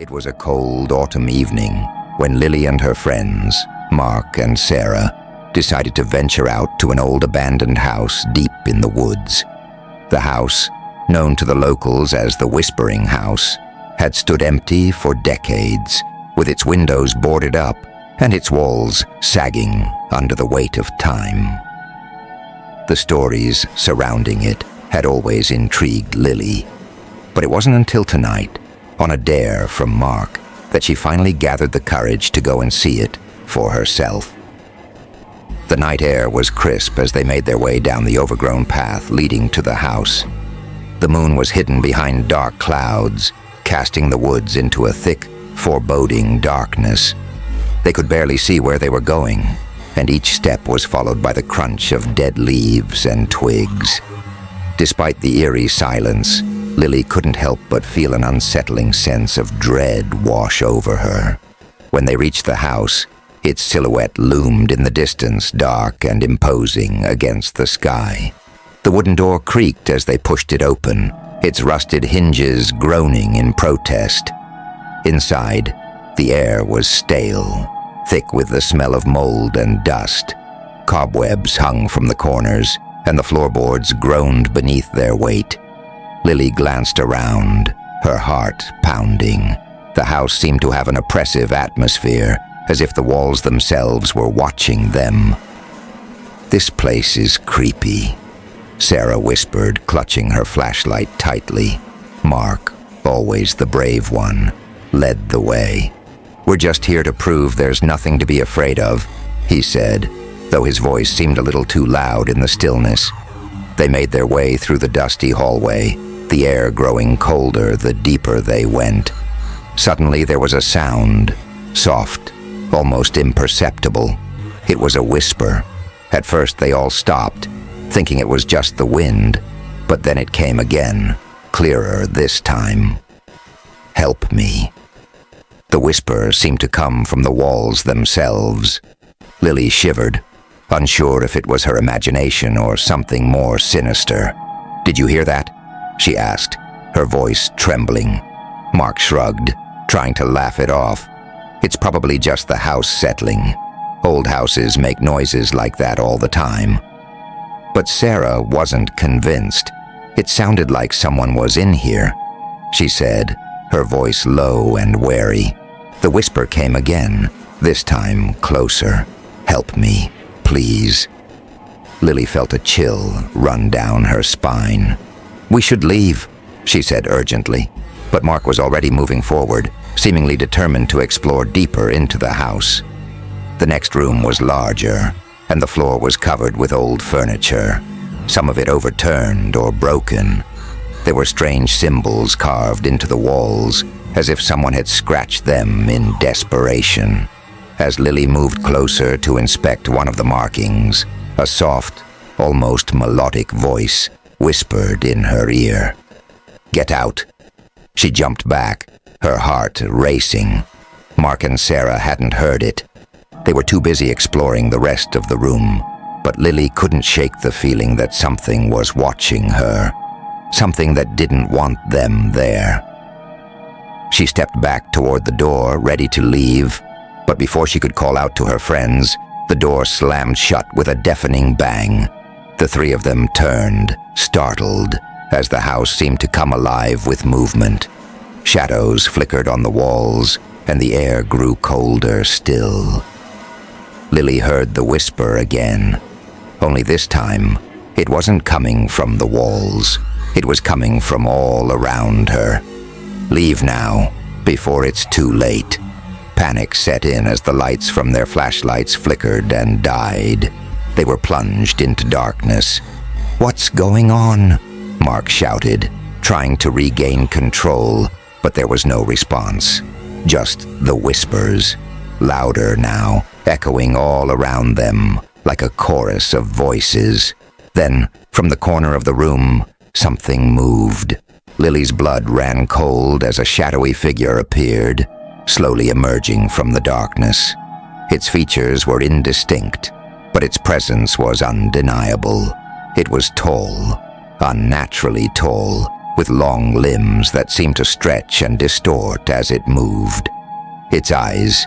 It was a cold autumn evening when Lily and her friends, Mark and Sarah, decided to venture out to an old abandoned house deep in the woods. The house, known to the locals as the Whispering House, had stood empty for decades, with its windows boarded up and its walls sagging under the weight of time. The stories surrounding it had always intrigued Lily, but it wasn't until tonight, on a dare from Mark, that she finally gathered the courage to go and see it for herself. The night air was crisp as they made their way down the overgrown path leading to the house. The moon was hidden behind dark clouds, casting the woods into a thick, foreboding darkness. They could barely see where they were going, and each step was followed by the crunch of dead leaves and twigs. Despite the eerie silence, Lily couldn't help but feel an unsettling sense of dread wash over her. When they reached the house, its silhouette loomed in the distance, dark and imposing against the sky. The wooden door creaked as they pushed it open, its rusted hinges groaning in protest. Inside, the air was stale, thick with the smell of mold and dust. Cobwebs hung from the corners, and the floorboards groaned beneath their weight. Lily glanced around, her heart pounding. The house seemed to have an oppressive atmosphere, as if the walls themselves were watching them. "This place is creepy," Sarah whispered, clutching her flashlight tightly. Mark, always the brave one, led the way. "We're just here to prove there's nothing to be afraid of," he said, though his voice seemed a little too loud in the stillness. They made their way through the dusty hallway, the air growing colder the deeper they went. Suddenly there was a sound, soft, almost imperceptible. It was a whisper. At first they all stopped, thinking it was just the wind, but then it came again, clearer this time. "Help me." The whisper seemed to come from the walls themselves. Lily shivered, unsure if it was her imagination or something more sinister. "Did you hear that?" she asked, her voice trembling. Mark shrugged, trying to laugh it off. "It's probably just the house settling. Old houses make noises like that all the time." But Sarah wasn't convinced. "It sounded like someone was in here," she said, her voice low and wary. The whisper came again, this time closer. "Help me, please." Lily felt a chill run down her spine. "We should leave," she said urgently, but Mark was already moving forward, seemingly determined to explore deeper into the house. The next room was larger, and the floor was covered with old furniture, some of it overturned or broken. There were strange symbols carved into the walls, as if someone had scratched them in desperation. As Lily moved closer to inspect one of the markings, a soft, almost melodic voice whispered in her ear. "Get out." She jumped back, her heart racing. Mark and Sarah hadn't heard it. They were too busy exploring the rest of the room, but Lily couldn't shake the feeling that something was watching her, something that didn't want them there. She stepped back toward the door, ready to leave, but before she could call out to her friends, the door slammed shut with a deafening bang. The three of them turned, startled, as the house seemed to come alive with movement. Shadows flickered on the walls, and the air grew colder still. Lily heard the whisper again, only this time, it wasn't coming from the walls. It was coming from all around her. "Leave now, before it's too late." Panic set in as the lights from their flashlights flickered and died. They were plunged into darkness. "What's going on?" Mark shouted, trying to regain control, but there was no response. Just the whispers, louder now, echoing all around them, like a chorus of voices. Then, from the corner of the room, something moved. Lily's blood ran cold as a shadowy figure appeared, slowly emerging from the darkness. Its features were indistinct, but its presence was undeniable. It was tall, unnaturally tall, with long limbs that seemed to stretch and distort as it moved. Its eyes,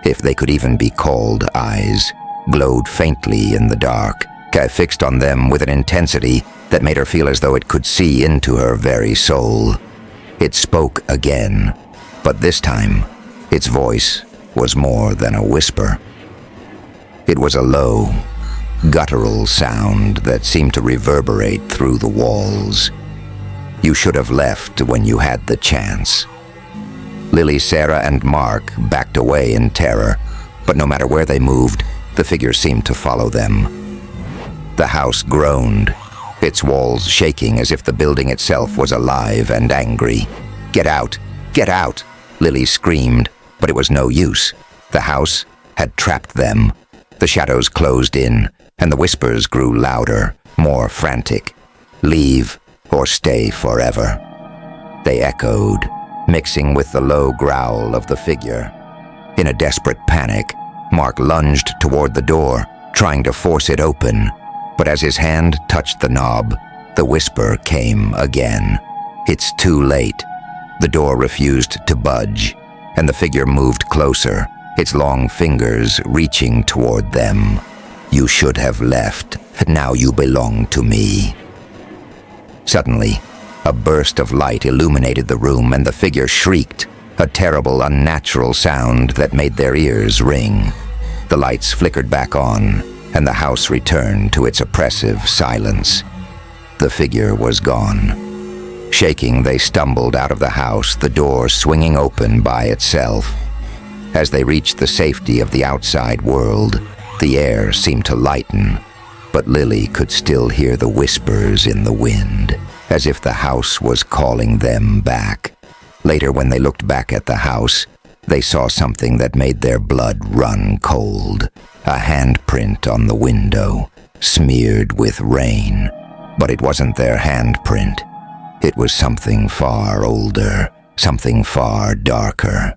if they could even be called eyes, glowed faintly in the dark, fixed on them with an intensity that made her feel as though it could see into her very soul. It spoke again, but this time, its voice was more than a whisper. It was a low, guttural sound that seemed to reverberate through the walls. You should have left when you had the chance. Lily, Sarah, and Mark backed away in terror, but no matter where they moved, the figure seemed to follow them. The house groaned, its walls shaking as if the building itself was alive and angry. "Get out! Get out!" Lily screamed, but it was no use. The house had trapped them. The shadows closed in, and the whispers grew louder, more frantic. "Leave or stay forever." They echoed, mixing with the low growl of the figure. In a desperate panic, Mark lunged toward the door, trying to force it open. But as his hand touched the knob, the whisper came again. "It's too late." The door refused to budge, and the figure moved closer, its long fingers reaching toward them. "You should have left. Now you belong to me." Suddenly, a burst of light illuminated the room, and the figure shrieked, a terrible, unnatural sound that made their ears ring. The lights flickered back on, and the house returned to its oppressive silence. The figure was gone. Shaking, they stumbled out of the house, the door swinging open by itself. As they reached the safety of the outside world, the air seemed to lighten, but Lily could still hear the whispers in the wind, as if the house was calling them back. Later, when they looked back at the house, they saw something that made their blood run cold. A handprint on the window, smeared with rain. But it wasn't their handprint. It was something far older, something far darker.